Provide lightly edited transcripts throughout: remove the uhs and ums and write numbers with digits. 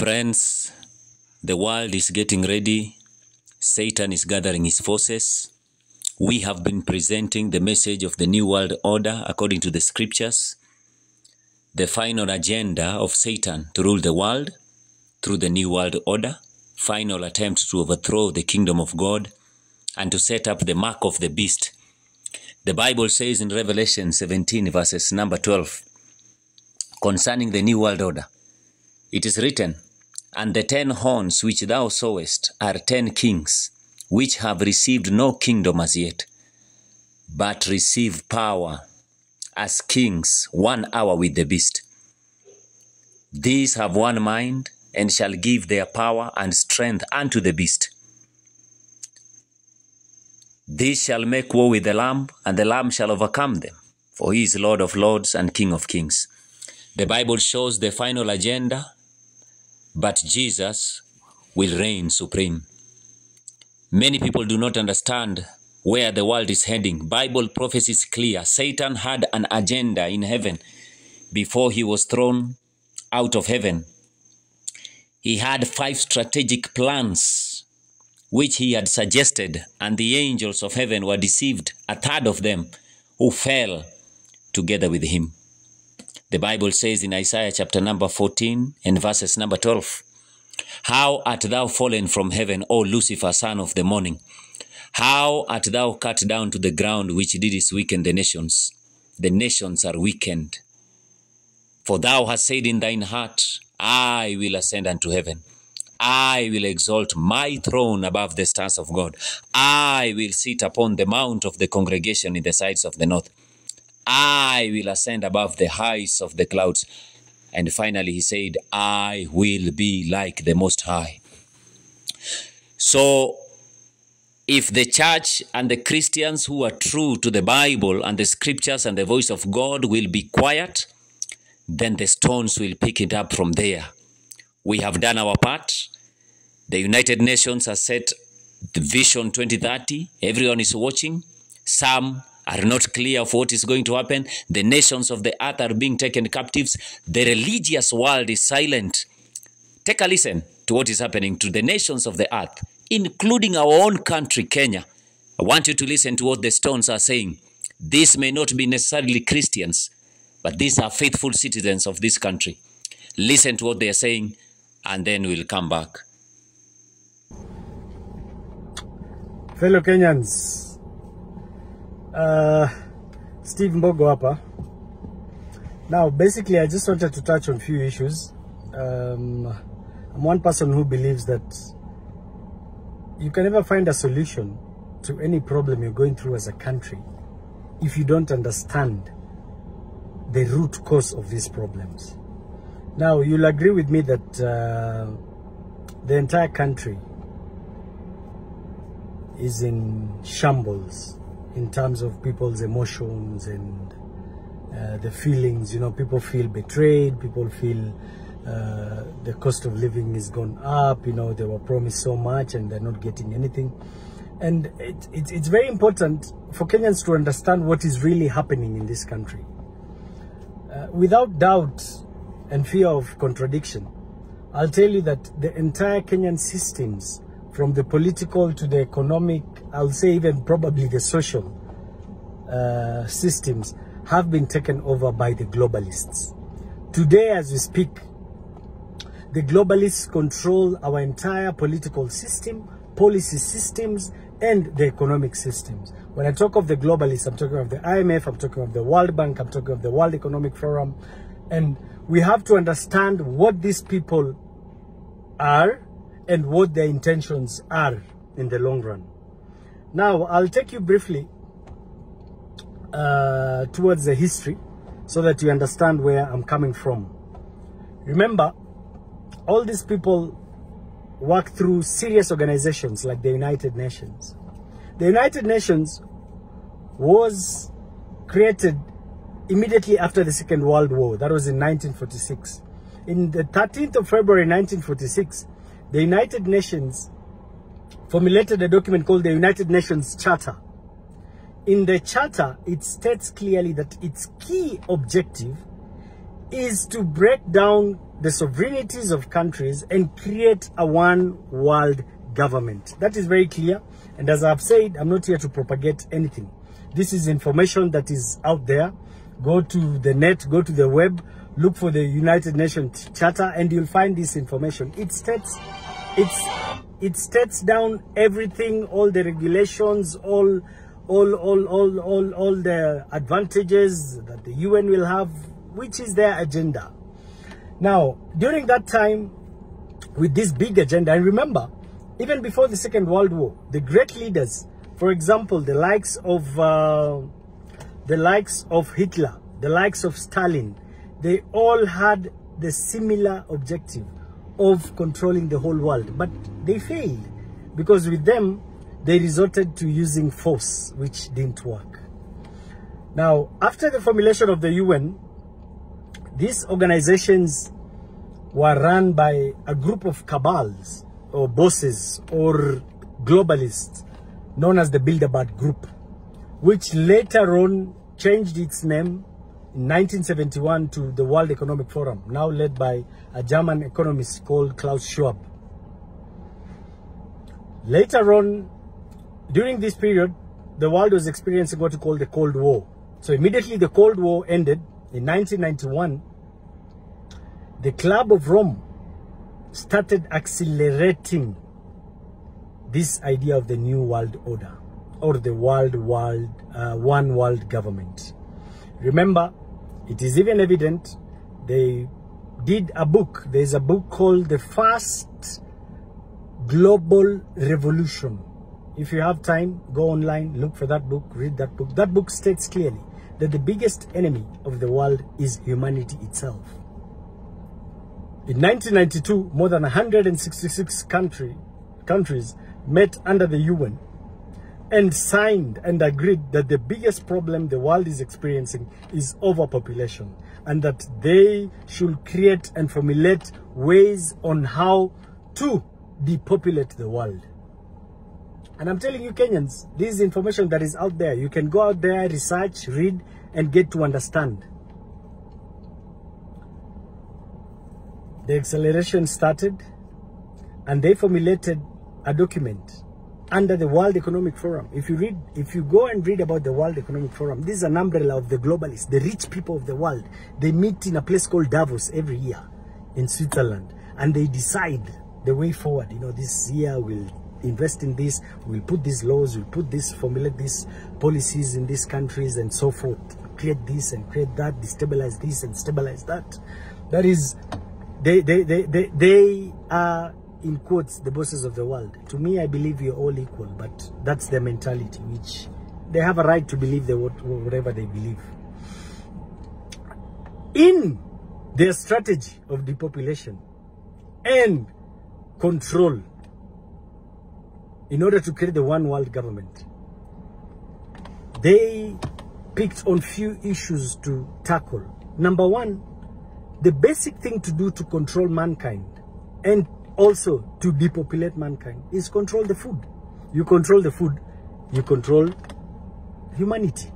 Friends, the world is getting ready. Satan is gathering his forces. We have been presenting the message of the New World Order according to the scriptures. The final agenda of Satan to rule the world through the New World Order. Final attempt to overthrow the kingdom of God and to set up the mark of the beast. The Bible says in Revelation 17 verses number 12, concerning the New World Order, it is written, "And the 10 horns which thou sawest are 10 kings, which have received no kingdom as yet, but receive power as kings 1 hour with the beast. These have one mind, and shall give their power and strength unto the beast. These shall make war with the Lamb, and the Lamb shall overcome them, for he is Lord of lords and King of kings." The Bible shows the final agenda, but Jesus will reign supreme. Many people do not understand where the world is heading. Bible prophecy is clear. Satan had an agenda in heaven before he was thrown out of heaven. He had 5 strategic plans which he had suggested, and the angels of heaven were deceived, 1/3 of them, who fell together with him. The Bible says in Isaiah chapter number 14 and verses number 12, "How art thou fallen from heaven, O Lucifer, son of the morning? How art thou cut down to the ground, which didst weaken the nations? The nations are weakened. For thou hast said in thine heart, I will ascend unto heaven. I will exalt my throne above the stars of God. I will sit upon the mount of the congregation in the sides of the north. I will ascend above the heights of the clouds." And finally he said, "I will be like the Most High." So, if the church and the Christians who are true to the Bible and the scriptures and the voice of God will be quiet, then the stones will pick it up from there. We have done our part. The United Nations has set the Vision 2030. Everyone is watching. Some are not clear of what is going to happen. The nations of the earth are being taken captives. The religious world is silent. Take a listen to what is happening to the nations of the earth, including our own country, Kenya. I want you to listen to what the stones are saying. These may not be necessarily Christians, but these are faithful citizens of this country. Listen to what they are saying, and then we'll come back. Fellow Kenyans, Steve Mbogo hapa. Now, basically, I just wanted to touch on a few issues. I'm one person who believes that you can never find a solution to any problem you're going through as a country if you don't understand the root cause of these problems. Now, you'll agree with me that the entire country is in shambles in terms of people's emotions and the feelings. You know, people feel betrayed, people feel the cost of living is gone up. You know, they were promised so much and they're not getting anything. And it's very important for Kenyans to understand what is really happening in this country. Without doubt and fear of contradiction, I'll tell you that the entire Kenyan systems, from the political to the economic, I'll say even probably the social systems, have been taken over by the globalists. Today, as we speak, the globalists control our entire political system, policy systems, and the economic systems. When I talk of the globalists, I'm talking of the IMF, I'm talking of the World Bank, I'm talking of the World Economic Forum. And we have to understand what these people are and what their intentions are in the long run. Now, I'll take you briefly towards the history so that you understand where I'm coming from. Remember, all these people work through serious organizations like the United Nations. The United Nations was created immediately after the Second World War. That was in 1946. In the 13th of February 1946, the United Nations formulated a document called the United Nations Charter. In the Charter, it states clearly that its key objective is to break down the sovereignties of countries and create a one world government. That is very clear. And as I've said, I'm not here to propagate anything. This is information that is out there. Go to the net, go to the web, look for the United Nations Charter, and you'll find this information. It states down everything, all the regulations, all the advantages that the UN will have, which is their agenda. Now, during that time, with this big agenda, and remember, even before the Second World War, the great leaders, for example, the likes of Hitler, the likes of Stalin, they all had the similar objective of controlling the whole world, but they failed because with them, they resorted to using force, which didn't work. Now, after the formulation of the UN, these organizations were run by a group of cabals or bosses or globalists known as the Bilderberg Group, which later on changed its name in 1971 to the World Economic Forum, now led by a German economist called Klaus Schwab. Later on, during this period, the world was experiencing what we call the Cold War. So immediately the Cold War ended in 1991, the Club of Rome started accelerating this idea of the New World Order or the one world government. Remember, it is even evident they did a book. There's a book called The First Global Revolution. If you have time, go online, look for that book, read that book. That book states clearly that the biggest enemy of the world is humanity itself. In 1992, more than 166 countries met under the UN and signed and agreed that the biggest problem the world is experiencing is overpopulation, and that they should create and formulate ways on how to depopulate the world. And I'm telling you, Kenyans, this is information that is out there. You can go out there, research, read, and get to understand. The acceleration started, and they formulated a document under the World Economic Forum. If you go and read about the World Economic Forum, this is an umbrella of the globalists, the rich people of the world. They meet in a place called Davos every year in Switzerland, and they decide the way forward. You know, this year we'll invest in this, we'll put these laws, we'll put this, formulate these policies in these countries and so forth, create this and create that, destabilize this and stabilize that. That is, they are, in quotes, the bosses of the world. To me, I believe you're all equal, but that's their mentality, which they have a right to believe whatever they believe. In their strategy of depopulation and control, in order to create the one world government, they picked on few issues to tackle. Number one, the basic thing to do to control mankind and also to depopulate mankind is control the food. You control the food, you control humanity.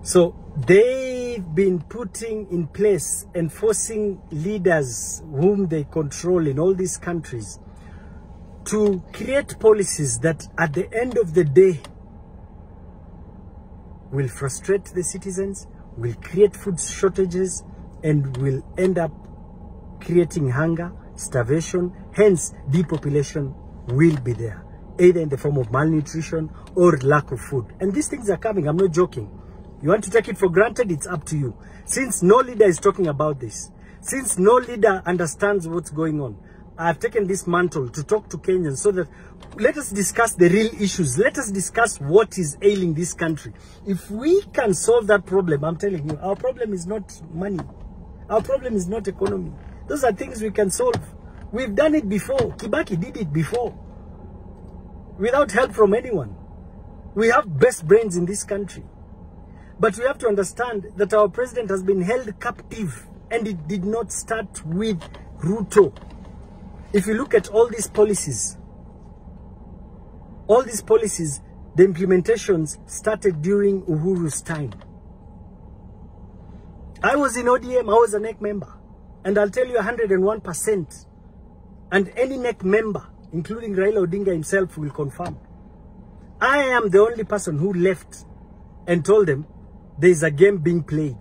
So they've been putting in place and forcing leaders whom they control in all these countries to create policies that at the end of the day will frustrate the citizens, will create food shortages, and will end up creating hunger, starvation. Hence, depopulation will be there, either in the form of malnutrition or lack of food. And these things are coming. I'm not joking. You want to take it for granted? It's up to you. Since no leader is talking about this, since no leader understands what's going on, I've taken this mantle to talk to Kenyans so that let us discuss the real issues. Let us discuss what is ailing this country. If we can solve that problem, I'm telling you, our problem is not money. Our problem is not economy. Those are things we can solve. We've done it before. Kibaki did it before, without help from anyone. We have best brains in this country. But we have to understand that our president has been held captive, and it did not start with Ruto. If you look at all these policies, the implementations started during Uhuru's time. I was in ODM, I was an EC member. And I'll tell you 101%. And any NEC member, including Raila Odinga himself, will confirm. I am the only person who left and told them there's a game being played.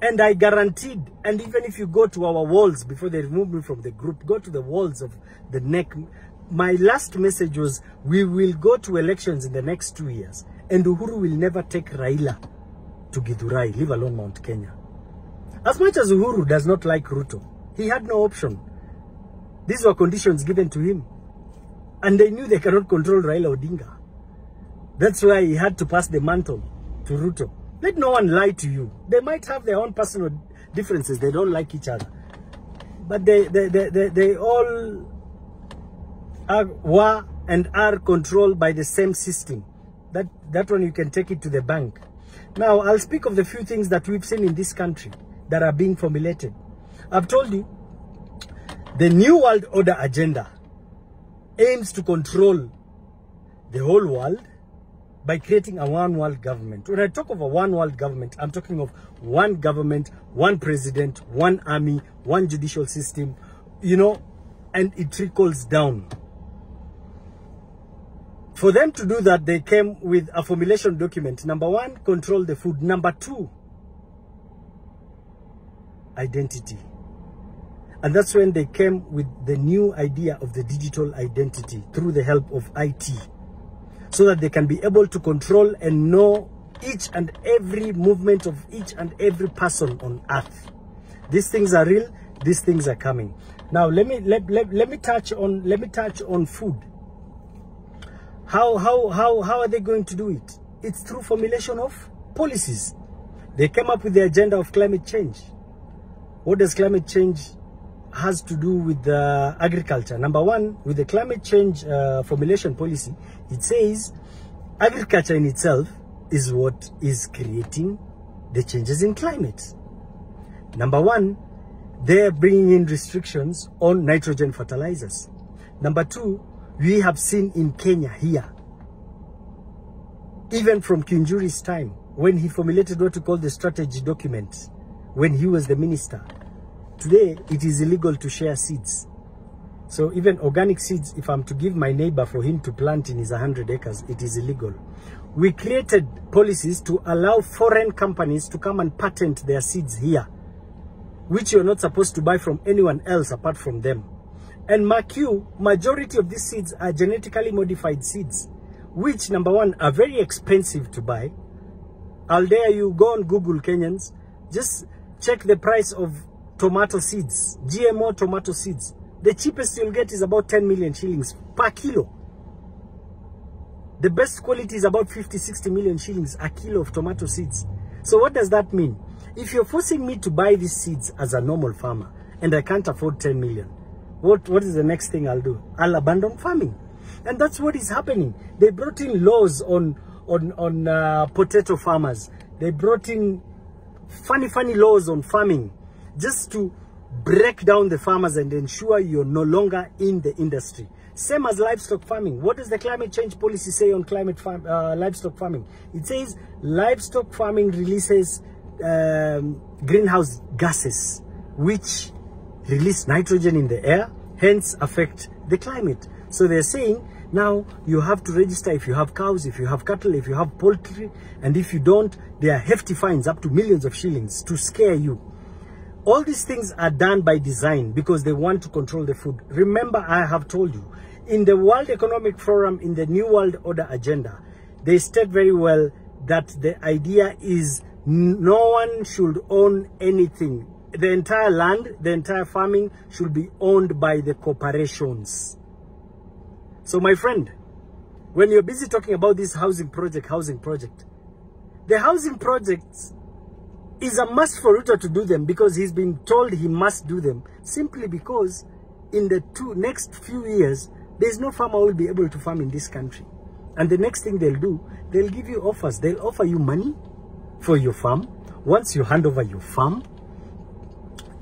And I guaranteed, and even if you go to our walls before they remove me from the group, go to the walls of the NEC. My last message was, we will go to elections in the next 2 years. And Uhuru will never take Raila to Githurai, leave alone Mount Kenya. As much as Uhuru does not like Ruto, he had no option. These were conditions given to him. And they knew they cannot control Raila Odinga. That's why he had to pass the mantle to Ruto. Let no one lie to you. They might have their own personal differences. They don't like each other. But they all were and are controlled by the same system. That one you can take it to the bank. Now, I'll speak of the few things that we've seen in this country that are being formulated. I've told you, the New World Order agenda aims to control the whole world by creating a one world government. When I talk of a one world government, I'm talking of one government, one president, one army, one judicial system, you know, and it trickles down. For them to do that, they came with a formulation document. Number one, control the food. Number two, identity. And that's when they came with the new idea of the digital identity through the help of IT, so that they can be able to control and know each and every movement of each and every person on earth. These things are real. These things are coming. Now let me touch on food. How are they going to do it? It's through formulation of policies. They came up with the agenda of climate change. What does climate change has to do with agriculture? Number one, with the climate change formulation policy, it says agriculture in itself is what is creating the changes in climate. Number one, they're bringing in restrictions on nitrogen fertilizers. Number two, we have seen in Kenya here, even from Kinjuri's time, when he formulated what we call the strategy document, when he was the minister. Today, it is illegal to share seeds. So even organic seeds, if I'm to give my neighbor for him to plant in his 100 acres, it is illegal. We created policies to allow foreign companies to come and patent their seeds here, which you're not supposed to buy from anyone else apart from them. And mark you, majority of these seeds are genetically modified seeds, which, number one, are very expensive to buy. I'll dare you, go on Google, Kenyans, just check the price of tomato seeds, GMO tomato seeds. The cheapest you'll get is about 10 million shillings per kilo. The best quality is about 50-60 million shillings a kilo of tomato seeds. So what does that mean? If you're forcing me to buy these seeds as a normal farmer and I can't afford 10 million, what is the next thing I'll do? I'll abandon farming. And that's what is happening. They brought in laws on potato farmers. They brought in funny laws on farming, just to break down the farmers and ensure you're no longer in the industry. Same as livestock farming. What does the climate change policy say on livestock farming? It says livestock farming releases greenhouse gases, which release nitrogen in the air, hence affect the climate. So they're saying now you have to register if you have cows, if you have cattle, if you have poultry, and if you don't, there are hefty fines up to millions of shillings to scare you. All these things are done by design because they want to control the food. Remember, I have told you, in the World Economic Forum, in the New World Order agenda, they state very well that the idea is no one should own anything. The entire land, the entire farming should be owned by the corporations. So my friend, when you're busy talking about this housing project, the housing projects is a must for Ruto to do them because he's been told he must do them, simply because in the next few years, there's no farmer who will be able to farm in this country. And the next thing they'll do, they'll give you offers. They'll offer you money for your farm. Once you hand over your farm,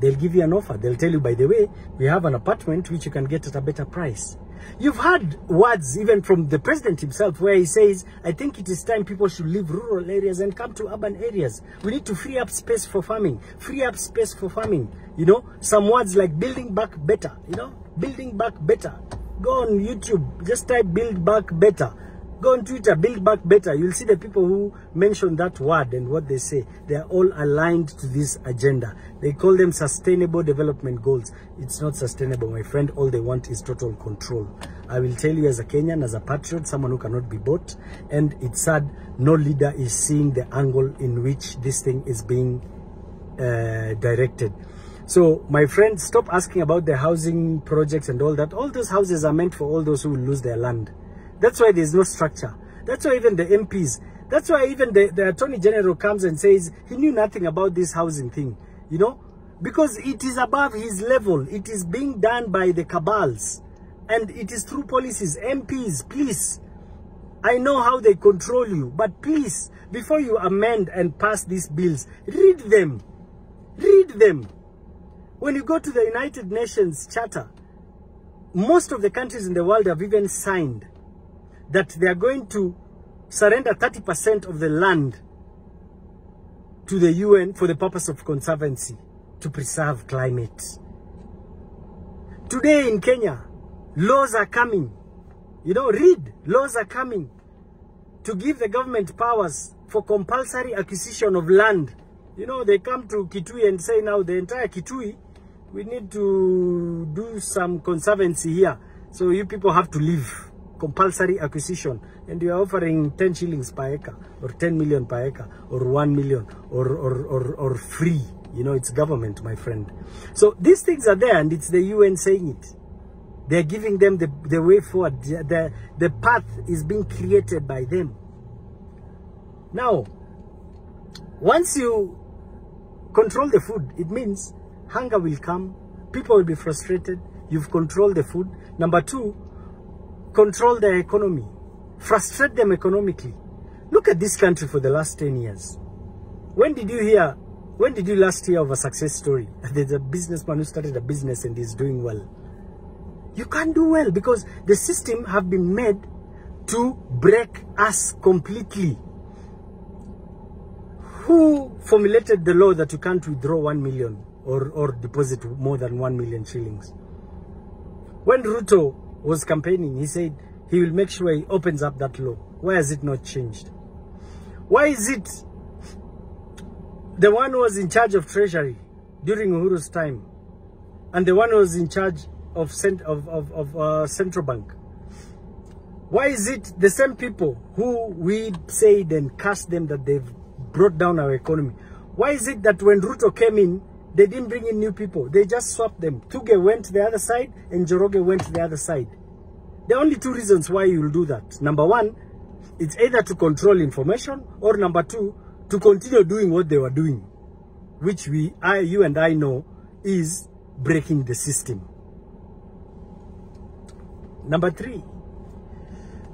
They'll give you an offer. They'll tell you, by the way, we have an apartment which you can get at a better price. You've heard words even from the president himself where he says, I think it is time people should leave rural areas and come to urban areas. We need to free up space for farming. Free up space for farming. You know, some words like building back better. You know, building back better. Go on YouTube, just type build back better. Go on Twitter, build back better. You'll see the people who mention that word and what they say. They are all aligned to this agenda. They call them sustainable development goals. It's not sustainable, my friend. All they want is total control. I will tell you, as a Kenyan, as a patriot, someone who cannot be bought, and it's sad, no leader is seeing the angle in which this thing is being directed. So, my friend, stop asking about the housing projects and all that. All those houses are meant for all those who will lose their land. That's why there's no structure. That's why even the MPs, that's why even the Attorney General comes and says he knew nothing about this housing thing, you know, because it is above his level. It is being done by the cabals, and it is through policies. MPs, please, I know how they control you, but please, before you amend and pass these bills, read them. Read them. When you go to the United Nations Charter, most of the countries in the world have even signed that they are going to surrender 30% of the land to the UN for the purpose of conservancy, to preserve climate. Today in Kenya, laws are coming. You know, read, laws are coming to give the government powers for compulsory acquisition of land. You know, they come to Kitui and say, now the entire Kitui, we need to do some conservancy here. So you people have to leave. Compulsory acquisition, and you are offering 10 shillings per acre, or 10 million per acre, or 1 million, or free. You know, it's government, my friend. So these things are there, and it's the UN saying it. They're giving them the way forward. The path is being created by them. Now, once you control the food, it means hunger will come, people will be frustrated. You've controlled the food. Number two, control their economy, frustrate them economically. Look at this country for the last 10 years. When did you last hear of a success story? There's a businessman who started a business and is doing well. You can't do well because the system have been made to break us completely. Who formulated the law that you can't withdraw 1 million or deposit more than 1 million shillings? When Ruto was campaigning, he said he will make sure he opens up that law. Why has it not changed? Why is it the one who was in charge of treasury during Uhuru's time and the one who was in charge of central bank, why is it the same people who we said and cast them that they've brought down our economy? Why is it that when Ruto came in, they didn't bring in new people? They just swapped them. Tuge went to the other side and Njoroge went to the other side. There are only two reasons why you will do that. Number one, it's either to control information, or number two, to continue doing what they were doing, which you and I know is breaking the system. Number three,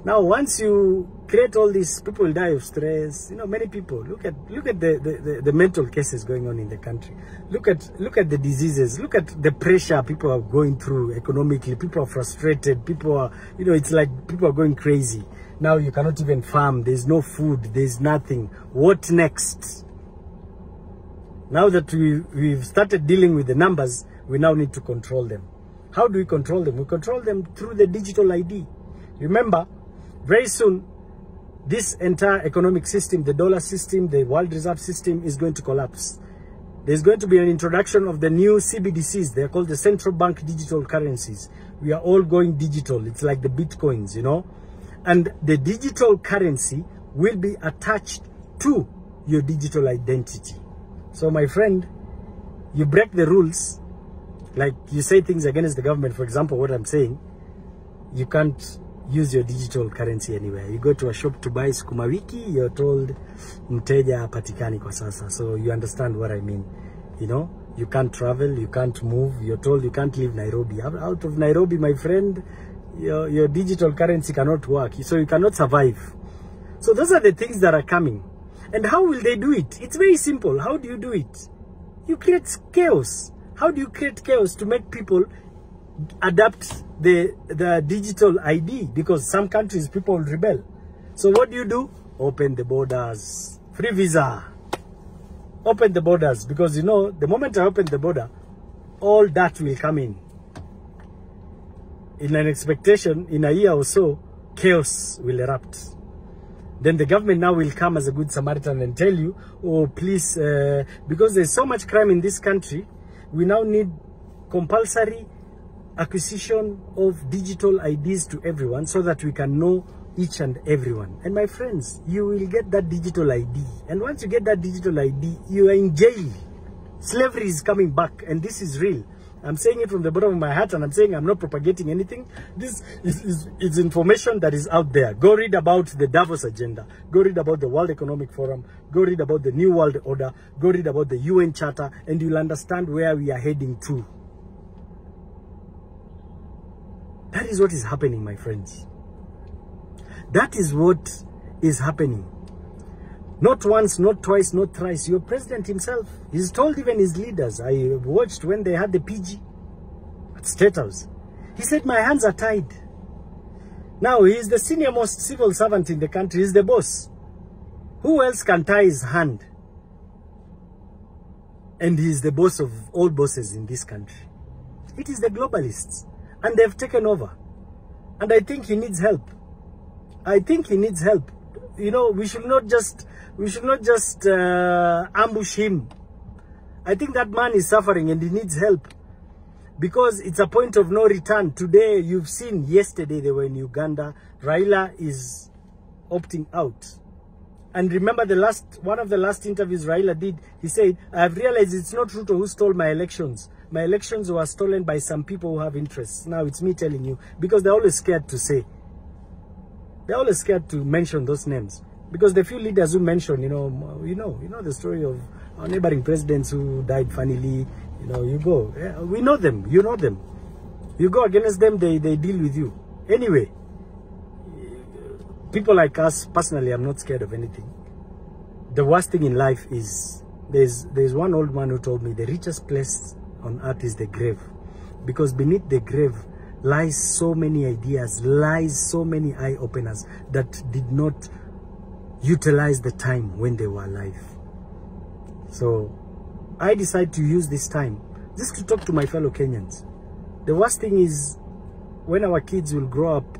now once you create all these, people will die of stress. You know, many people, look at the mental cases going on in the country. Look at the diseases. Look at the pressure people are going through economically. People are frustrated. People are, you know, it's like people are going crazy. Now you cannot even farm. There's no food. There's nothing. What next? Now that we've started dealing with the numbers, we now need to control them. How do we control them? We control them through the digital ID. Remember, very soon, this entire economic system, the dollar system, the world reserve system is going to collapse. There's going to be an introduction of the new CBDCs. They're called the central bank digital currencies. We are all going digital. It's like the Bitcoins, you know. And the digital currency will be attached to your digital identity. So, my friend, you break the rules, like you say things against the government. For example, what I'm saying, you can't use your digital currency anywhere. You go to a shop to buy sukuma wiki, you're told mteja hapatikani kwa sasa. So you understand what I mean. You know, you can't travel, you can't move, you're told you can't leave Nairobi. Out of Nairobi, my friend, your digital currency cannot work, so you cannot survive. So those are the things that are coming. And how will they do it? It's very simple. How do you do it? You create chaos. How do you create chaos to make people adapt the digital ID? Because some countries, people rebel. So what do? Open the borders. Free visa. Open the borders. Because, you know, the moment I open the border, all that will come in an expectation, in a year or so, chaos will erupt. Then the government now will come as a good Samaritan and tell you, oh, please, because there's so much crime in this country, we now need compulsory acquisition of digital IDs to everyone so that we can know each and everyone. And my friends, you will get that digital ID. And once you get that digital ID, you are in jail. Slavery is coming back, and this is real. I'm saying it from the bottom of my heart, and I'm saying I'm not propagating anything. This is information that is out there. Go read about the Davos agenda. Go read about the World Economic Forum. Go read about the New World Order. Go read about the UN Charter, and you'll understand where we are heading to. That is what is happening, my friends. That is what is happening. Not once, not twice, not thrice. Your president himself, he's told even his leaders. I watched when they had the PG at State House. He said, my hands are tied. Now, he's the senior most civil servant in the country. He's the boss. Who else can tie his hand? And he's the boss of all bosses in this country. It is the globalists. And they've taken over. And I think he needs help. I think he needs help. You know, we should not just ambush him. I think that man is suffering and he needs help, because it's a point of no return. Today, you've seen, yesterday they were in Uganda. Raila is opting out. And remember one of the last interviews Raila did, he said, I've realized it's not Ruto who stole my elections. My elections were stolen by some people who have interests. Now it's me telling you, because they're always scared to say. They're always scared to mention those names. Because the few leaders who mention, you know the story of our neighboring presidents who died funnily. You know, you go, yeah, we know them, you know them. You go against them, they deal with you. Anyway, people like us, personally, I'm not scared of anything. The worst thing in life is, there's one old man who told me the richest place on earth is the grave. Because beneath the grave lies so many ideas, lies so many eye-openers that did not utilize the time when they were alive. So I decided to use this time just to talk to my fellow Kenyans. The worst thing is when our kids will grow up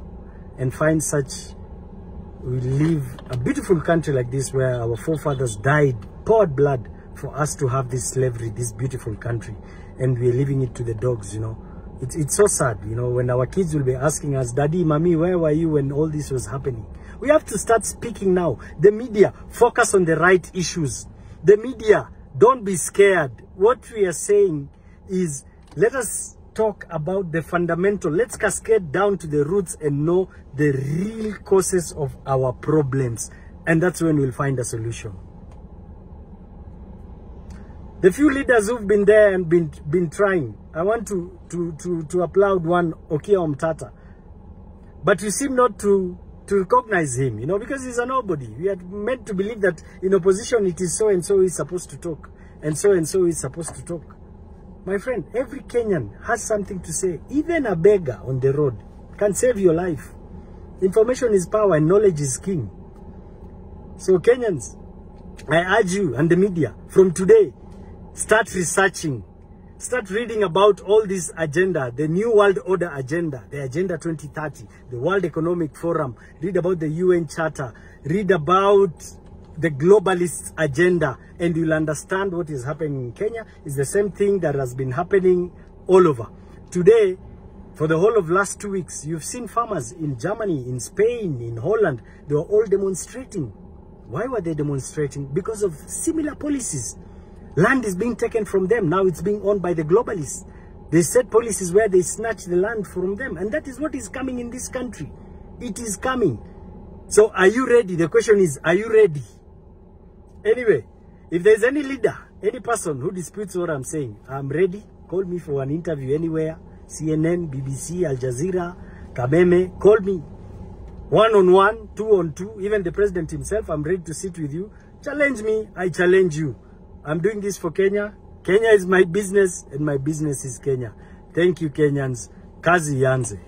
and find we live a beautiful country like this where our forefathers died, poured blood for us to have this slavery, this beautiful country, and we're leaving it to the dogs, you know. It's so sad, you know, when our kids will be asking us, Daddy, Mommy, where were you when all this was happening? We have to start speaking now. The media, focus on the right issues. The media, don't be scared. What we are saying is, let us talk about the fundamental. Let's cascade down to the roots and know the real causes of our problems. And that's when we'll find a solution. The few leaders who've been there and been trying, I want to applaud one, Okia Omtata. But you seem not to recognize him, you know, because he's a nobody. We are meant to believe that in opposition it is so-and-so is supposed to talk, and so-and-so is supposed to talk. My friend, every Kenyan has something to say. Even a beggar on the road can save your life. Information is power and knowledge is king. So Kenyans, I urge you and the media, from today, start researching. Start reading about all this agenda, the New World Order agenda, the Agenda 2030, the World Economic Forum. Read about the UN Charter. Read about the globalist agenda, and you'll understand what is happening in Kenya is the same thing that has been happening all over. Today, for the whole of last 2 weeks, you've seen farmers in Germany, in Spain, in Holland. They were all demonstrating. Why were they demonstrating? Because of similar policies. Land is being taken from them. Now it's being owned by the globalists. They set policies where they snatch the land from them. And that is what is coming in this country. It is coming. So are you ready? The question is, are you ready? Anyway, if there's any leader, any person who disputes what I'm saying, I'm ready. Call me for an interview anywhere. CNN, BBC, Al Jazeera, Kameme, call me. 1-on-1, 2-on-2, even the president himself, I'm ready to sit with you. Challenge me, I challenge you. I'm doing this for Kenya. Kenya is my business and my business is Kenya. Thank you, Kenyans. Kazi yanze.